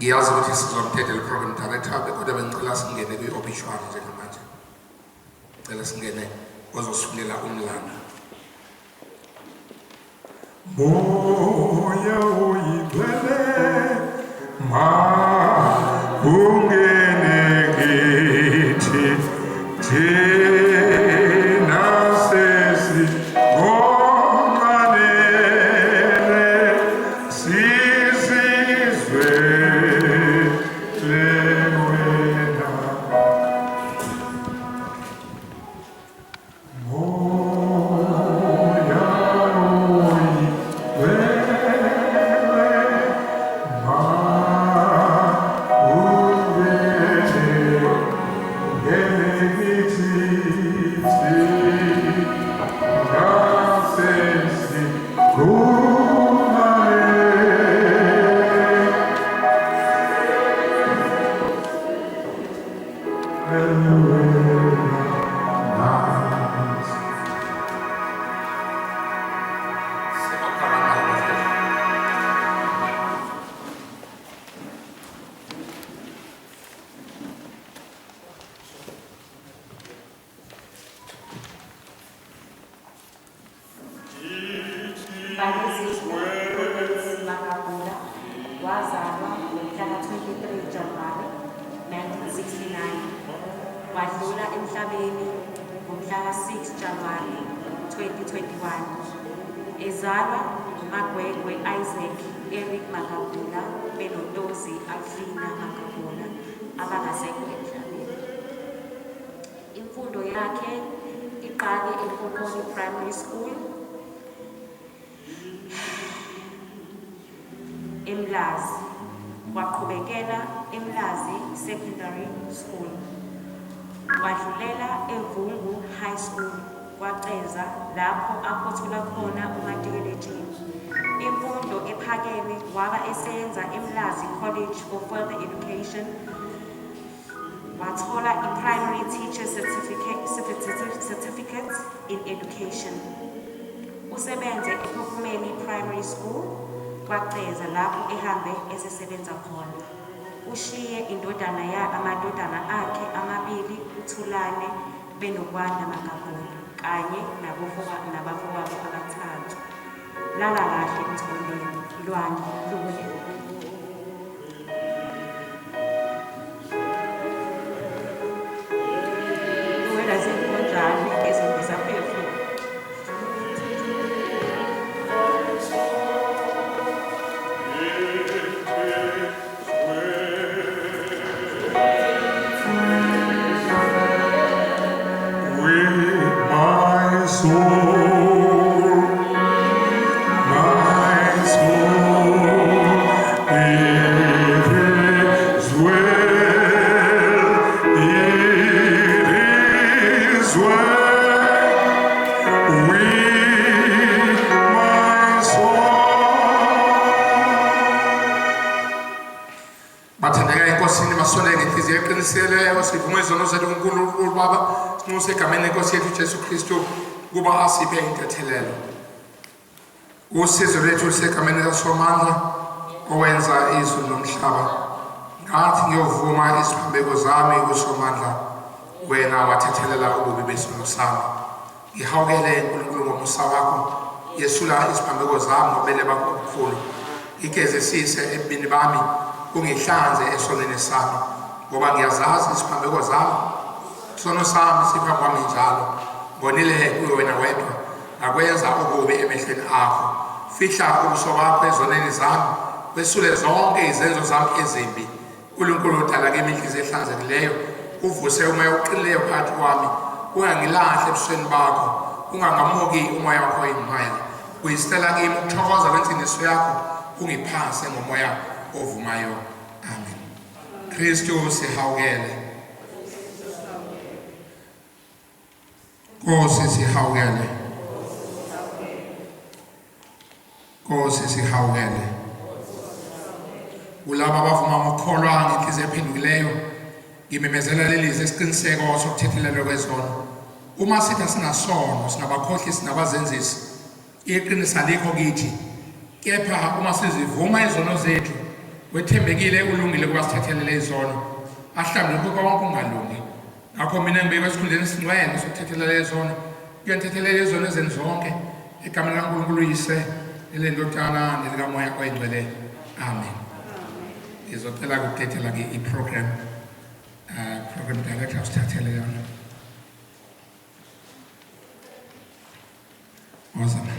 ngiyazi ukuthi sizomthethe le program director kodwa bengicela singene kwi-obituary njengamanje. Ngicela singene ozosifulela umlando. Moya uyibele ungene ngithi thina sesigonqanele sizizwe lewena. Moya wazalwa ngomhlaka 23 January 1969 wadlula emhlabeni ngomhlaka 6 January 2021 ezalwa uMagwegwe Isaac Eric Magagula benoNtozi Alfina Magagula abangasekho emhlabeni. Imfundo yakhe iqale eNkokhoni Primary School eMlazi, waqhubekela eMlazi Secondary School, wadlulela eVungu High School kwaCeza lapho aphothula khona umatikuletsheni. Imfundo ephakeme waba esenza eMlazi College for Further Education, wathola i-Primary Teacher Certificate in Education. Usebenze ePhofumeni Primary School kwaCeza lapho ehambe esesebenza khona. Ushiye amadodana akhe amabili uThulane benoKwanda Magagula kanye nabafowabo abathathu. Lala kahle Mthombeni, Lwani Lule. Luwela zinkonjane ezindisa phezulu. Sivuma izono zethu kuNkulunkulu Baba, sinxuse egameni lenkosi yethu Jesu Kristu kuba asiphe intethelelo. Usizo lwethu lusegameni likaSomandla owenza izulu nomhlaba. Ngathi ngiyovuma iziphambeko zami kuSomandla, wena wathethelela ububi besono sami. Ngihawukele uNkulunkulu ngomusa wakho, yesula iziphambeko zami ngobele bakho obukhulu. Igezisise ebubini bami, ungihlanze esonweni sami. Ngoba ngiyazazi iziphambeko zami, isono sami siphambi kwami njalo. Ngonile kuwe wena wedwa, ngakwenza ububi emehlweni akho. Fihla ubuso bakho ezonweni zami, wesule zonke izenzo zami ezimbi. uNkulunkulu udala kimi inhliziyo ehlanzekileyo, uvuse umoya oqinileyo phakathi kwami. Ungangilahle ebusweni bakho, ungangamuki umoya wakho oyimali. Uyisitela kimi ukuthokoza kwensindiso yakho, ungiphase ngomoya ovumayo. Amen. Kristu sihawukele. Nkosi sihawukele. Nkosi sihawukele. Ulaba abavuma ngokukholwa ngenhliziyo ephendukileyo, ngimemezela lelizwi isiqiniseko sokuthethelelwa kwezono. Uma sithi sinasono, singabakhohlisi sinabazenzisi, iqiniso alikho kithi. Kepha uma sizivuma izono zethu, wethembekile ulungile kuba sithethelele izono ahlamba lokho konke ungalungi ngakho mina ngibeke esikhundleni singcwele sokuthethelela izono kuyanthethelela izono ezeni zonke egameni likaNkulunkulu uyise elendodana nelikamoya oyingcwele amen izocela ukudedela ke iprogram program director usithathele yona awesome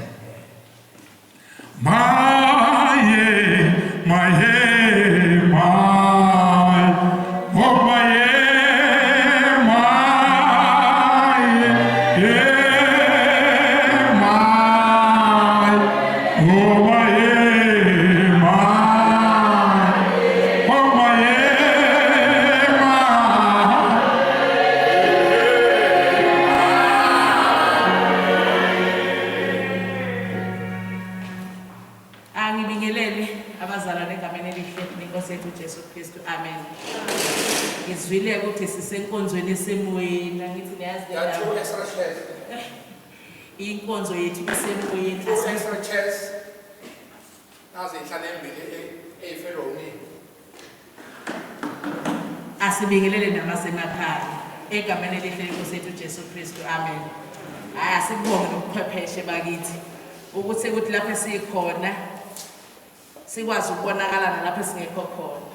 Ngizwile ukuthi sisenkonzweni esemoyeni ngithi niyazi inkonzo yethu isemoyeni asibingelele namasemakhaya egameni elihle lenkosi yethu Jesu Kristu amen asikubonge nobuchwepheshe bakithi ukuthi ukuthi lapho sikhona sikwazi ukubonakala nalapho singekho khona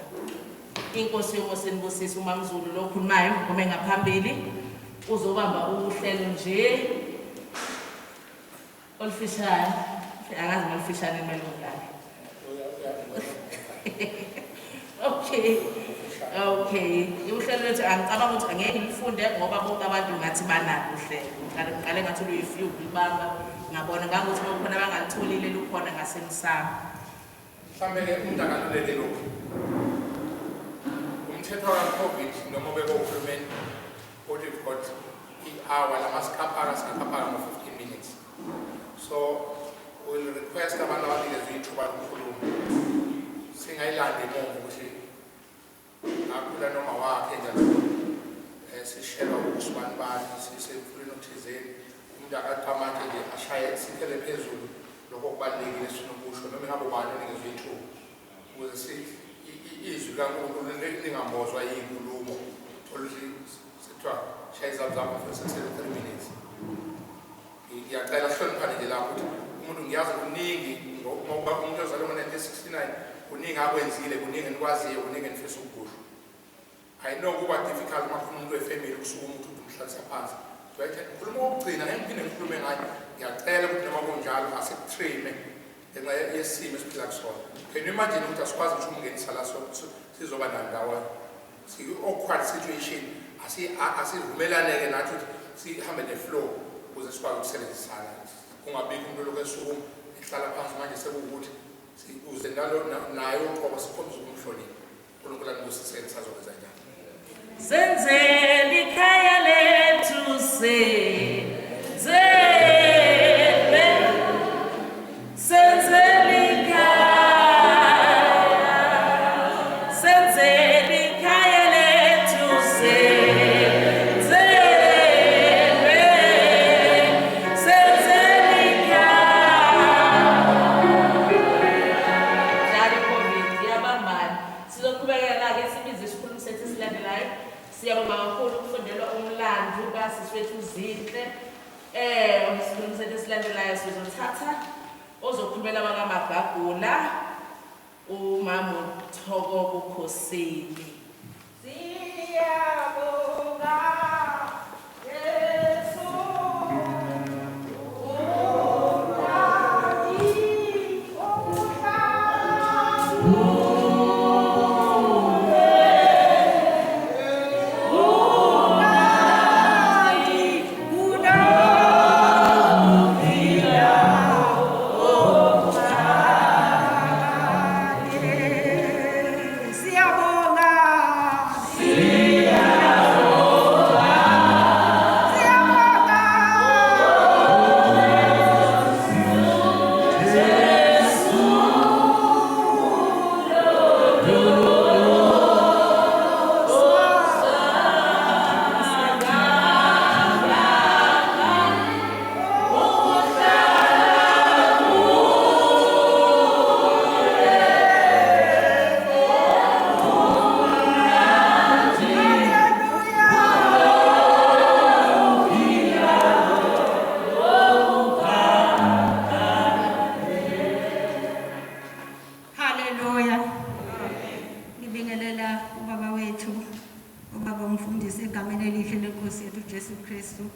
inkosi yomosenibusisa uMamzulu lo khulumayo ngome ngaphambili uzobamba uhlelo nje olufishane angazi malufishane emelodlane okay uhlelo lethu angicabanga ukuthi angeke ngifunde ngoba bonke abantu ngathi banalo uhlelo ngale ngathi luyifew libamba ngabona ngakuthi kukhona abangalitholile lukhona ngasemsamo mhlambe ke umuntu akalulele lokho umthetho wa-COVID noma bekuhulumeni ukuthi we've got i-hour lamasikhaphara ngo-15 minutes so we'll request abantu abanikezwe ithuba lokukhuluma singayilandi emuva ukuthi akhula noma wakhe njalo sishelwa ukusibani bani sisemfulweni othizeni umuntu akaqhamathe nje ashaye siphele phezulu lokho kubalulekile sinokusho noma ingabe ubani onikezwe ithuba ukuze izwi likaNkulunkulu lingambozwa yinkulumo sithiwa shaya izabuzapho for 3 minutes ngiyacela hloniphane nje lapho ukuthi umuntu ngiyazi kuningi ngoba umuntu ozalwe ngo-1969 kuningi akwenzile kuningi enikwaziyo kuningi enifisa ukukusho I know kuba difficult uma khona umuntu wefamily kusuka umuntu umhlalisa phansi ngikhuluma okugcina ngiphinde ngikhulume ngayo ngiyacela ukuthi noma kunjalo asikutrime ngenxa yesimo esiphila kusona can you imagine ukuthi asikwazi ngisho ukungenisa la sizoba nandawo awkward situation asivumelaneke nathi ukuthi sihambe ne-flow ukuze sikwazi ukusebenzisana kungabikho umuntu lokhu esukume ehlala phansi manje sekuwukuthi ukuze nayo uqobo sikhombisa ukumhlonipha uNkulunkulu anibusiseni sazokwenza njani senzele ikhaya lethu sizothatha ozokhulumela abakaMagagula uMama Thoko Bukhosini siyabonga Yesu Haleluya. Ngibingelela ubaba wethu, ubaba umfundisi egameni elihle lenkosi yethu Jesu Kristu.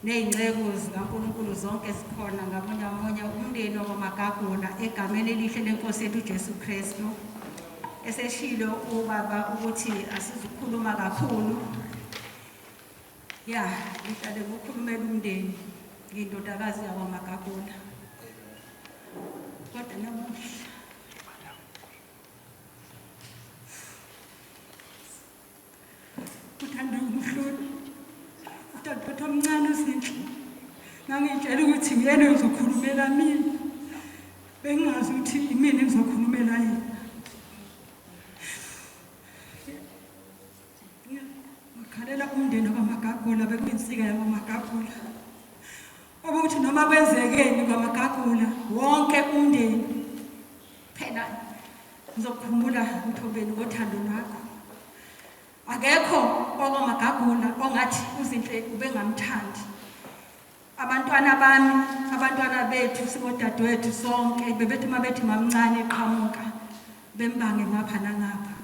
Nezingcebo zikaNkulunkulu zonke zikhona ngamunye umndeni wamaGagula egameni elihle lenkosi yethu Jesu Kristu. Eseshilo ubaba ukuthi asizukhuluma kakhulu. Ya, ngihlale ukukhulumela umndeni ngindodakazi yawamaGagula. Kodwa namuhla uthanda umhlolo. Utata omncane uSinhle. Ngangitshela ukuthi uyena uzokhulumela mina. Bengazi ukuthi imini ngizokhulumela yena. Ngikhalela umndeni wamaGagula bekuyinsika yamaGagula. Ukuthi noma kwenzekeni kwamaGagula wonke umndeni phela ngizokukhumbula Mthobeni ngothando lwakho. Akekho okwamaGagula ongathi uZinhle ubengamthandi. Abantwana bami, abantwana bethu sibodadewethu sonke bebethi mabethi mamncane eqhamuka bembange ngapha nangapha.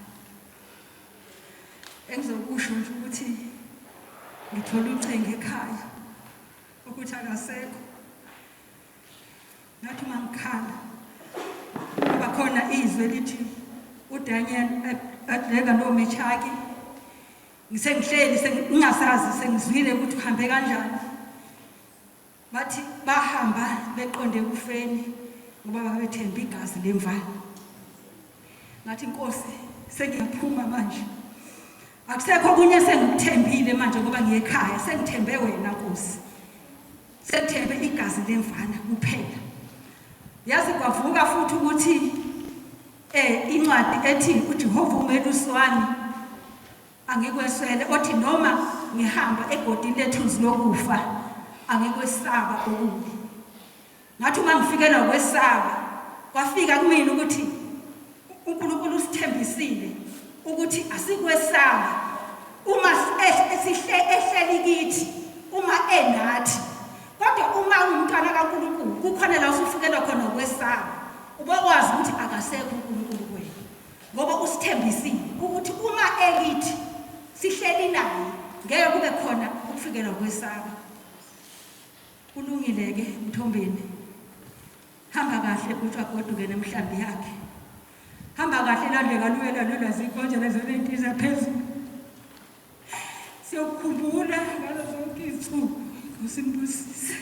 Engizokusho nje ukuthi ngithola ucingo ekhaya ukuthi akasekho. Ngathi mangikhala kuba khona izwi lithi uDaniel adleka noMechaki. Ngisengihleli sengingasazi sengizwile ukuthi uhambe kanjani. Bathi bahamba beqonde kufeni ngoba babethemba igazi lemvana. Ngathi Nkosi sengiyaphuma manje. Akusekho kunye sengikuthembile manje ngoba ngiyekhaya sengithembe wena Nkosi. Sethembe igazi lemvana kuphela. Yazi kwavuka futhi ukuthi incwadi ethi uJehova umelusi wami angikweswele othi noma ngihamba egodini lethuzi lokufa angikwesaba okubi. Ngathi uma ngifikelwa kwesaba kwafika kumina ukuthi uNkulunkulu usithembisile ukuthi asikwesaba uma ehleli kithi uma enathi. Kodwa uma umntwana kaNkulunkulu kukhona la usufikelwa khona kwesaba ubakwazi ukuthi akasekho uNkulunkulu kwenu ngoba usithembisile ukuthi uma ekithi sihleli naye ngeke kube khona ukufikelwa kwesaba. Kulungile ke Mthombeni. Hamba kahle ukuthi agoduke nemhlambi yakhe. Hamba kahle landeka luwela lolwazikonje lezolenkiza phezulu. Siyokukhumbula ngalo zonke izinsuku. Usimbusise.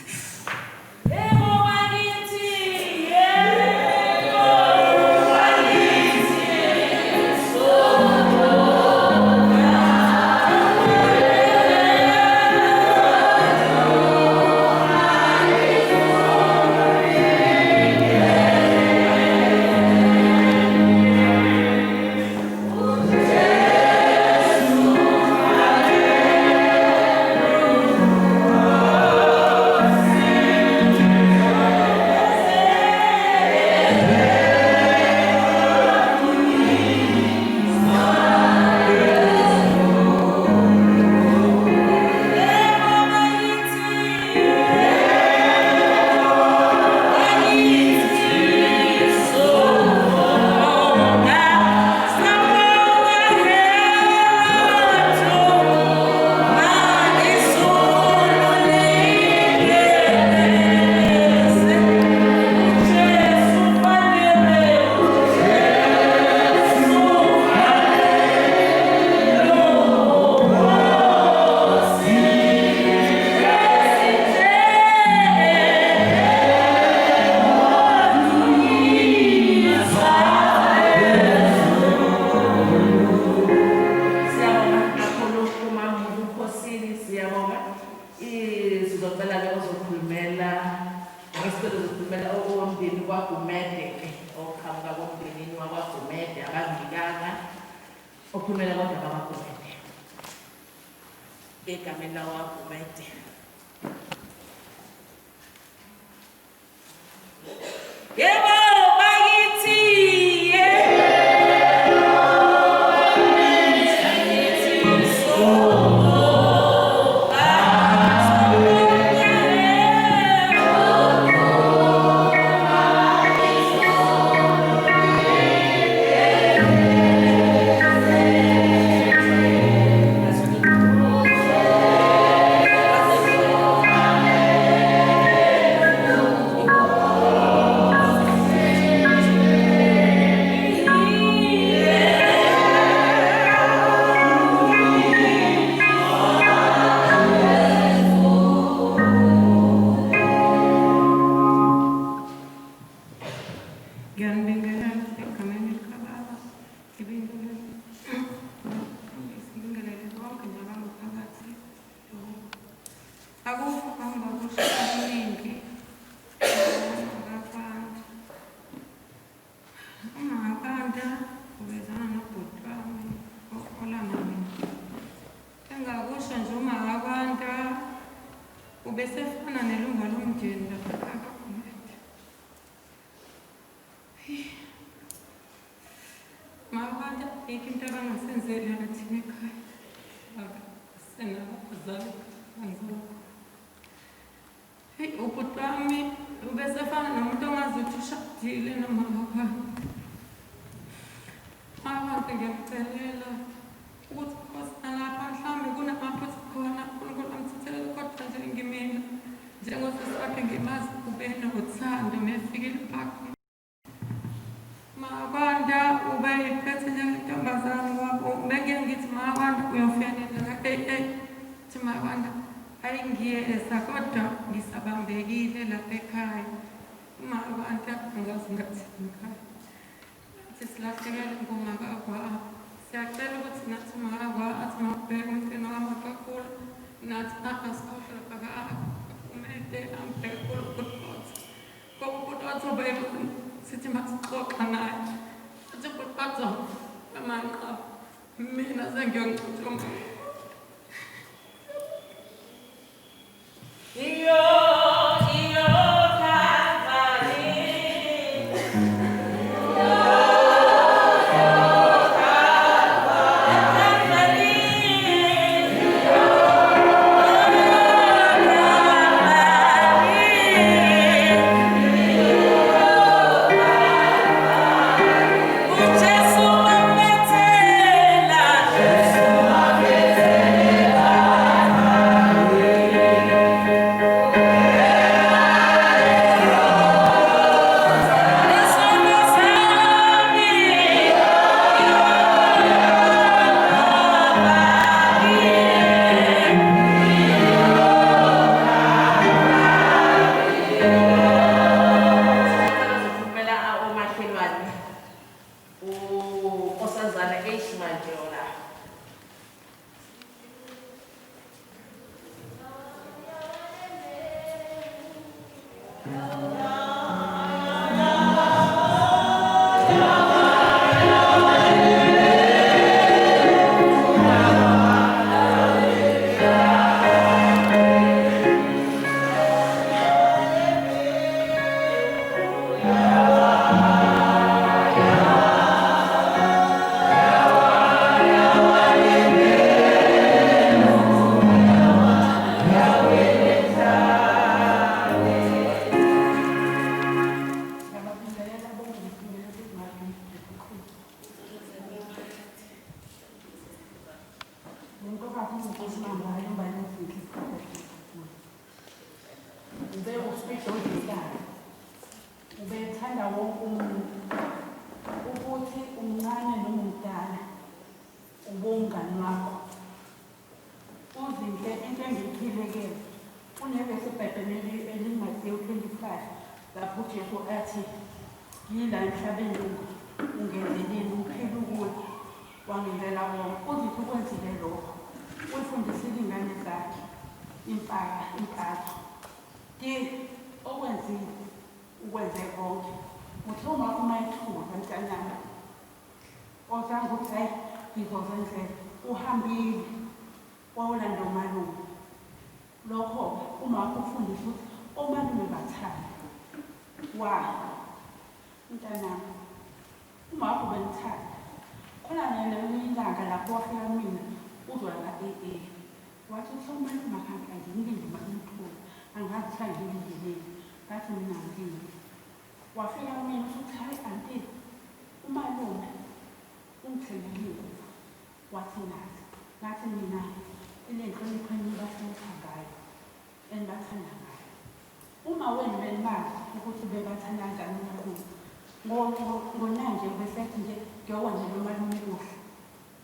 Mabanda ubezana nobhuti wami olamami. Engakusho nje uMabanda ubesefana nelunga lomndeni lapha kaGumede. Mabanda ikho into abangasenzela thina ekhaya. Senabazali angizokho. Ubhuti wami ubesefana nomuntu ongazuthi ushadile noma ngaphandle. Mabanda ngiyakucelela ukuthi Nkosi lapha mhlawumbe kunamaphutha khona uNkulunkulu amthethelele kodwa nje ngimina njengosisi wakhe ngimazi ube nothando mefikile phakathi. Mabanda ube yiphethe njengentombazane wabo beke ngithi Mabanda uyofanele thi Mabanda ayingiyeza kodwa ngisabambekile lapha ekhaya. Mabanda angazi ngathini ekhaya. Nathi silahlekelwe ngumakaGwa. Siyacela ukuthi nathi uMakaGwa athi mabheke umfino kaMakakhulu nathi asikhohlwe lapha kaGumede ambheke kuBhutoti ube sithi masixoxa naye sithi Bhutoti amanqaba mina sengiyoncuthuma. Ubethanda wonke umuntu ukuthi umncane noma umdala ubungani wakho. Uzinhle into engiyiphilekele unevesi eBhayibhelini elinguMathewu 25 lapho uJesu athi yila emhlabeni ungenzeleni uphile ukuwe wangenzela wona. Uzithi ukwenzile lokho uyifundisile ingane zakhe impatho okwenzile ukwenze konke. Uthi uma ithuba mntanami ozange ukuthi hayi ngizozenzela uhambile wawulanda umalume. Lokho uma ufundisa ukuthi omalume bathanda mntanami uma ubenithanda khona ilanga lapho wafika mina uzwa la wathi usomalume ahambe ngilinde umalume angazi sangilindele ngathi mina ngilinde. Wafika mina uthi hayi anti umalume ungithengelile. Wathi ngathi mina ile nhlonipho engibahlonipha ngayo enibathanda ngayo. Uma wena benimazi ukuthi bebathanda kanjani umalume ngonanje besethi nje ngiyokwenzela umalume kuhle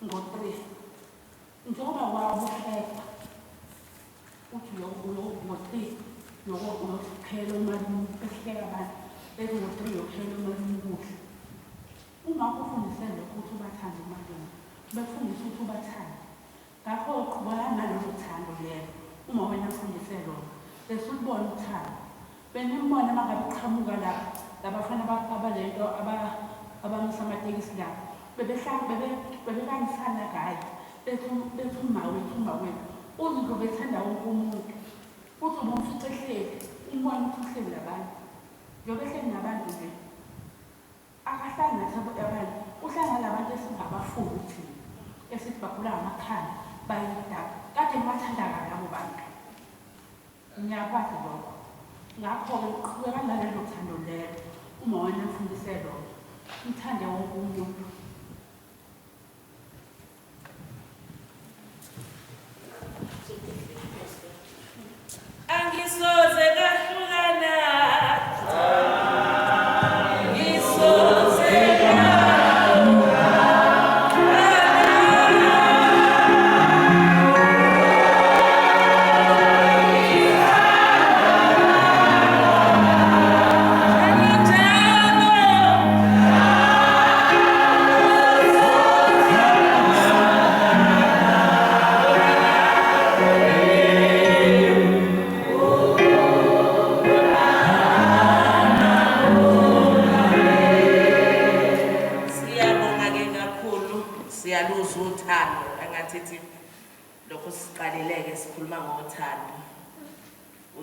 ngo-3 njengoba wabuhleka uthi ngo-3 yokukhela umalume behleka abantu bethi ngo-3 yokukhela umalume kuhle. Uma ufundisele ukuthi ubathande umalume befundisa ukuthi ubathande. Ngakho uqhubeka nalolu thando lelo. Uma wena ufundise lona bese ulibona uthando. Benibona mangabe uqhamuka la labafana abalento abamisa amatekisi la bebekangisana ngayo bethi uma wethu uZindlovu bethanda wonke umuntu uthi umfice ehleli umbone ukuthi uhleli nabantu njengoba ehleli nabantu nje akahlali nathi abantu uhlangana nabantu esingabafuni thina esithi bagula ngamakhanda bayidaba kade ngibathanda labo bantu ngiyakwazi lokho ngakho-ke uqhubeka nalelo thando lelo uma wena mfundise lona ngithande wonke umuntu. Angisoze kahlukana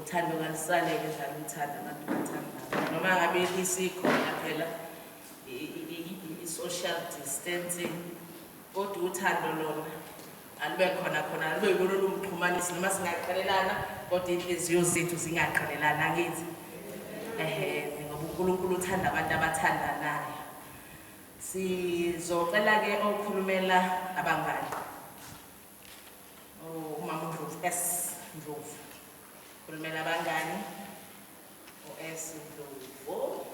uthando kalisaleke njalo uthando abantu bathanda noma ngabe isikhona phela i-social distancing kodwa uthando lona alube khona alube yilona lumxhumanisi noma singaqhelelana kodwa inhliziyo zethu zingaqhelelana ngithi ngoba uNkulunkulu uthanda abantu abathandanayo. Sizocela-ke okhulumela abangani umama uNdlovu Ndlovu khulumela abangani Ndlovu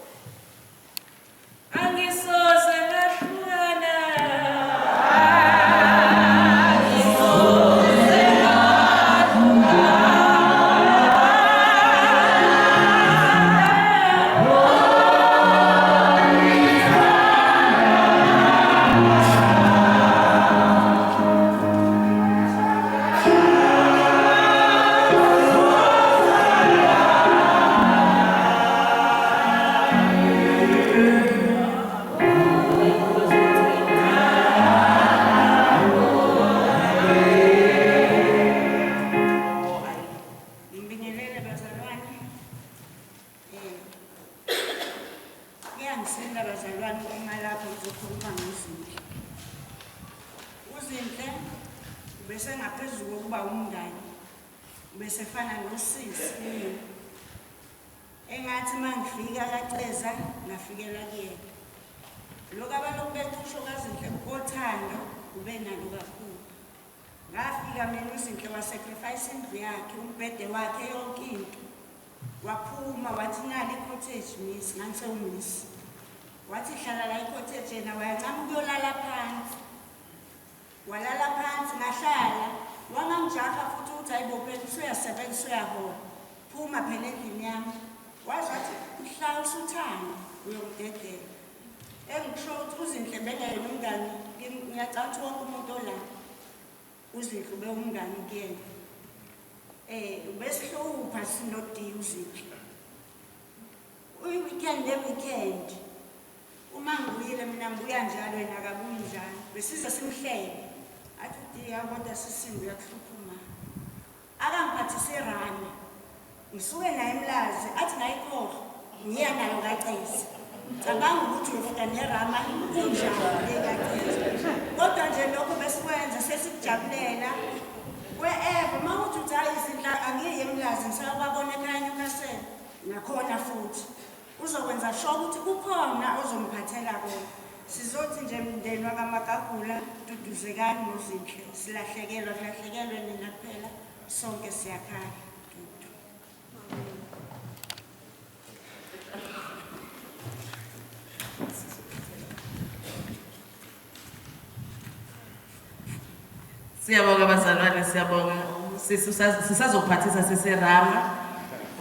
angisoze ngahlukana wathi hlala la i-cottage yena wayancama ukuyolala phansi walala phansi ngahlala wangangijaha futhi ukuthi hayibo phela usuyasebenza uyahola phuma phela endlini yami wazi wathi mhla usuthanda uyomdedela engisho ukuthi uZinhle bengayena umngani ngiyacabanga ukuthi wonke umuntu ola uZinhle ube umngani kuyena ubesihlupha sinodiya uZinhle weekend uma ngibuyile mina ngibuya njalo yena akabuyi njalo besiza simhlebe athi udiya kodwa sisimbi uyakuhluphuma akangiphathise rana ngisuke naye emlazi athi ngayikhohlwa ngiya nayo kaCesi cabanga ukuthi uyofika nerama kunjani kaCesi kodwa nje lokho besikwenza sesikujabulela wherever uma uthi uthi hayi izinhla angiye emlazi ngisababona ekhaya eNewcastle nakhona futhi uzokwenza sure ukuthi kukhona ozomphathela kona. Sizothi nje mndeni wakaMagagula duduzekani noZinhle silahlekelwe nina kuphela sonke siyakhala. Siyabonga bazalwane, siyabonga sisazophathisa siserama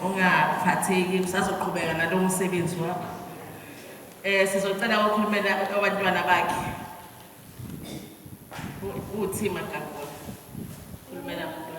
ungaphatheki usazoqhubeka nalo umsebenzi wakho. Sizocela ukukhulumela abantwana bakhe uthi Magagula khulumela abantwana.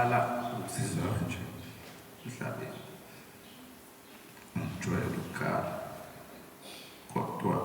ngiqala ukusizwa nje emhlabeni ngijwayele ukukhala kodwa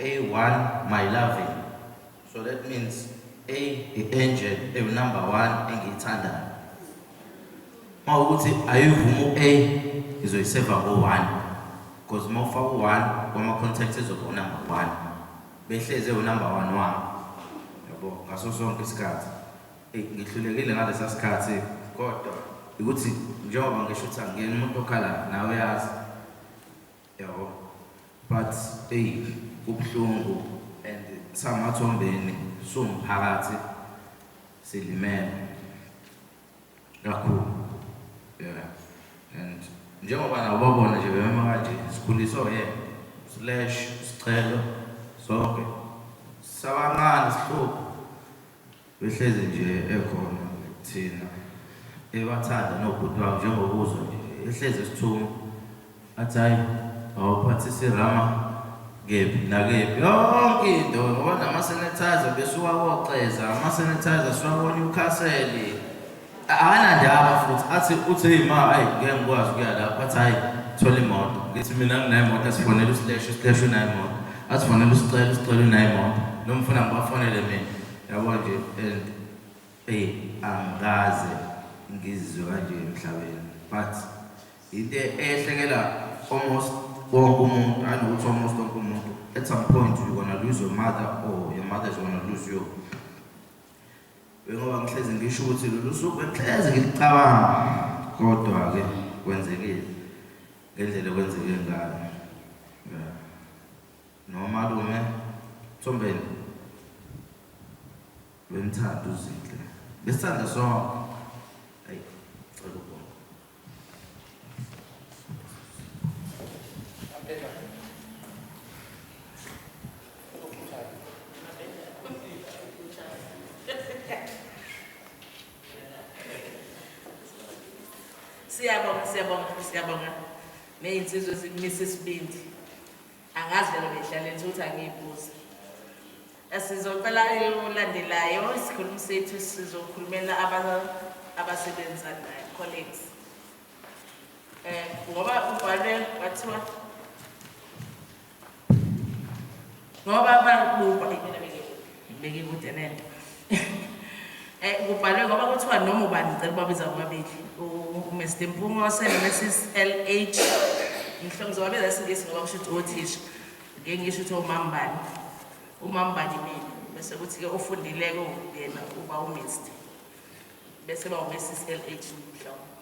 A1 my loving, so that means angel number 1 engiyithandayo. Mawukuthi ayivuma A izoyiseva ngo1 because mawufaka u1 kwama contacts ezoba number 1 behleze number 1 wami yabo ngaso sonke isikhathi ngihlulekile ngalesa sikhathi kodwa ukuthi njengoba ngisho ukuthi angiyena umuntu okhala nawe yazi yabo but kubhlungu and samathombeni somphakathi silimele kakhulu. Yeah, and njengoba nabo babona nje bema kanje sikhuliswa / sicelo sonke sabancane sihlupho behlezi nje ekhona thina ebathanda nobhuti wakhe njengokuzwa nje ehlezi esithumo athi hayi awuphathise irama kephi nakephi yonke into ngoba nama-sanitizer besuwawoxeza ama-sanitizer suwabona Newcastle akanandaba futhi uthi hey ma hayi ngeke ngikwazi ukuya lapho athi hayi thola imoto ngithi mina nginayo asifonele uSlash unayo imoto asifonele usicelo unayo imoto noma ufuna ngibafonele mina yabo nje and angikaze ngizizwe kanje emhlabeni but into ehlekela almost wonke umuntu anokuthi almost wonke umuntu at some point you're gonna lose your mother or your mother is gonna lose you. Ngoba ngihlezi ngisho ukuthi lolu suku ngihlezi ngicabanga kodwa ke kwenzekile ngendlela kwenzeke ngayo. Noma lume Thombeni wemthanda uzinhle besithanda sonke hayi cela ukubonga Siyabonga nezinsizwe zikumisa isibindi angazi vele behlaleni ukuthi angiyibuza sizocela olandelayo isikhulumi sethu sizokhulumela abasebenza colleagues ngoba ubhale wathiwa ngoba babuba beke kude nento kubhalwe ngoba kuthiwa noma ubani ngicela babiza ngomabili uMr Mpungose noMrs LH ngihlonza babiza isingisi ngoba kusho ukuthi othisha ngeke ngisho ukuthi umambani mina bese kuthi ke ofundileko yena uba uMr bese ba uMrs LH mhlawumbe